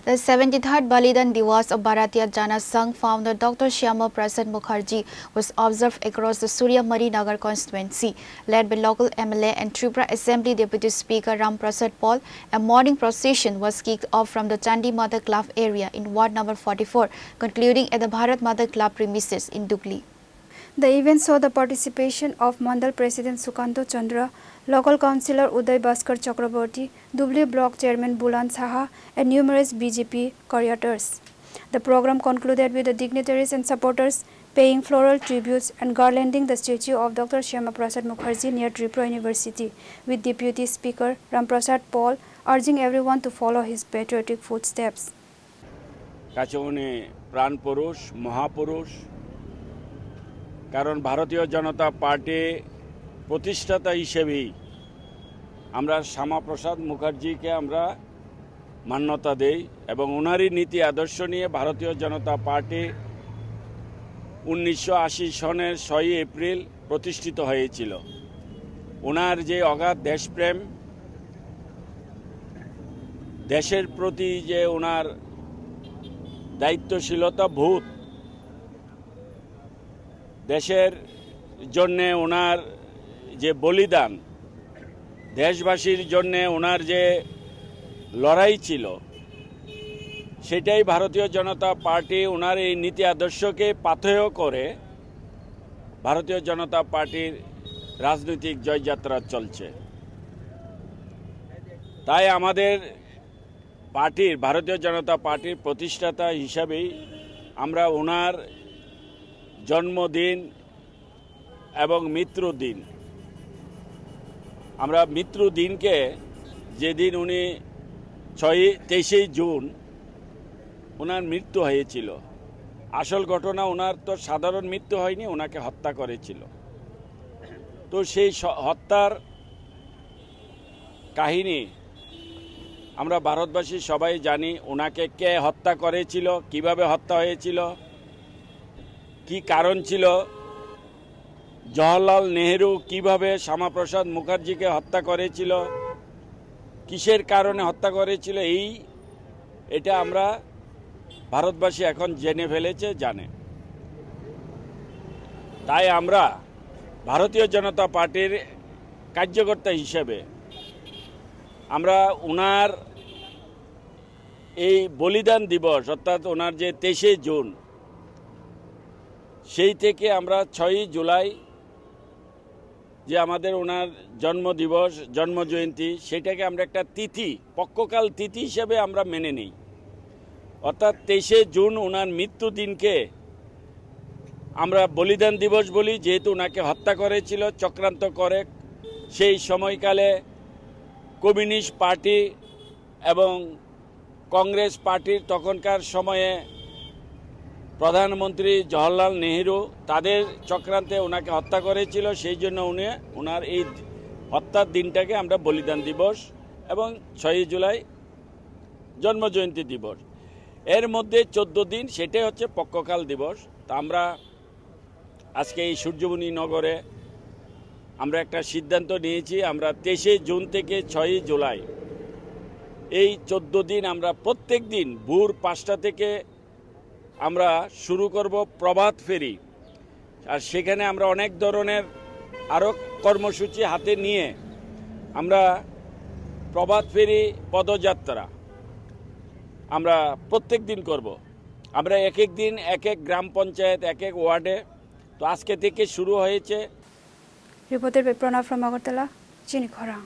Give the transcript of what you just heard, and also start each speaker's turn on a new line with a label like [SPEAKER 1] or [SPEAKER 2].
[SPEAKER 1] The 73rd Balidan Diwas of Bharatiya Jana Sangh founder Dr. Shyama Prasad Mukherjee was observed across the Surya Mari Nagar constituency. Led by local MLA and Tripura Assembly Deputy Speaker Ram Prasad Paul, a morning procession was kicked off from the Chandi Mother Club area in Ward number 44, concluding at the Bharat Mother Club premises in Dugli.
[SPEAKER 2] The event saw the participation of Mandal President Sukanto Chandra, local councillor Uday Bhaskar Chakraborty, Dubli Block Chairman Bulan Saha, and numerous BJP careers. The program concluded with the dignitaries and supporters paying floral tributes and garlanding the statue of Dr. Shyama Prasad Mukherjee near Tripura University, with Deputy Speaker Ram Prasad Paul urging everyone to follow his patriotic footsteps.
[SPEAKER 3] কাছে প্রাণ পুরুষ মহাপুরুষ কারণ ভারতীয় জনতা party প্রতিষ্ঠাতা হিসেবেই আমরা শ্যামাপ্রসাদ মুখার্জিকে আমরা মান্যতা দেই এবং ওনারই নীতি আদর্শ নিয়ে ভারতীয় জনতা পার্টি 1980 সনের 6 এপ্রিল প্রতিষ্ঠিত হয়েছিল। ওনার যে অগাধ দেশপ্রেম, দেশের প্রতি যে ওনার দায়িত্বশীলতা বোধ, দেশের জন্য ওনার যে বলিদান, দেশবাসীর জন্য ওনার যে লড়াই ছিল, সেটাই ভারতীয় জনতা পার্টি ওনার এই নীতি আদর্শকে পাথেয় করে ভারতীয় জনতা পার্টির রাজনৈতিক জয়যাত্রা চলছে। তাই আমাদের পার্টির ভারতীয় জনতা পার্টির প্রতিষ্ঠাতা হিসাবেই আমরা ওনার জন্মদিন এবং মৃত্যুদিন, আমরা মৃত্যুদিনকে যেদিন উনি 23 জুন ওনার মৃত্যু হয়েছিল, আসল ঘটনা ওনার তো সাধারণ মৃত্যু হয়নি, ওনাকে হত্যা করেছিল। তো সেই হত্যার কাহিনী আমরা ভারতবাসী সবাই জানি। ওনাকে কে হত্যা করেছিল, কিভাবে হত্যা হয়েছিল, কি কারণ ছিল, জওহরলাল নেহেরু কিভাবে শ্যামাপ্রসাদ মুখার্জিকে হত্যা করেছিল, কিসের কারণে হত্যা করেছিল, এটা আমরা ভারতবাসী এখন জেনে ফেলেছে, জানে। তাই আমরা ভারতীয় জনতা পার্টির কার্যকর্তা হিসেবে আমরা ওনার এই বলিদান দিবস অর্থাৎ ওনার যে 23 জুন, সেই থেকে আমরা 6 জুলাই যে আমাদের ওনার জন্মদিবস, জন্মজয়ন্তী, সেটাকে আমরা একটা তিথি, পক্ষকাল তিথি হিসেবে আমরা মেনে নিই। অর্থাৎ 23 জুন ওনার মৃত্যুদিনকে আমরা বলিদান দিবস বলি, যেহেতু ওনাকে হত্যা করেছিল চক্রান্ত করে। সেই সময়কালে কমিউনিস্ট পার্টি এবং কংগ্রেস পার্টির তখনকার সময়ে প্রধানমন্ত্রী জওহরলাল নেহেরু তাদের চক্রান্তে ওনাকে হত্যা করেছিল। সেই জন্য ওনার এই হত্যার দিনটাকে আমরা বলিদান দিবস এবং 6 জুলাই জন্মজয়ন্তী দিবস, এর মধ্যে 14 দিন সেটাই হচ্ছে পক্ষকাল দিবস। তা আমরা আজকে এই সূর্যমণি নগরে আমরা একটা সিদ্ধান্ত নিয়েছি, আমরা 23 জুন থেকে 6 জুলাই এই 14 দিন আমরা প্রত্যেক দিন ভোর 5টা থেকে আমরা শুরু করব প্রভাত ফেরি। আর সেখানে আমরা অনেক ধরনের আরও কর্মসূচি হাতে নিয়ে আমরা প্রভাত ফেরি পদযাত্রা আমরা প্রত্যেক দিন করব। আমরা এক এক দিন এক এক গ্রাম পঞ্চায়েত, এক এক ওয়ার্ডে। তো আজকে থেকে শুরু হয়েছে।
[SPEAKER 2] রিপোর্টের প্রণব ফ্রম আগরতলা, চিনি খরা।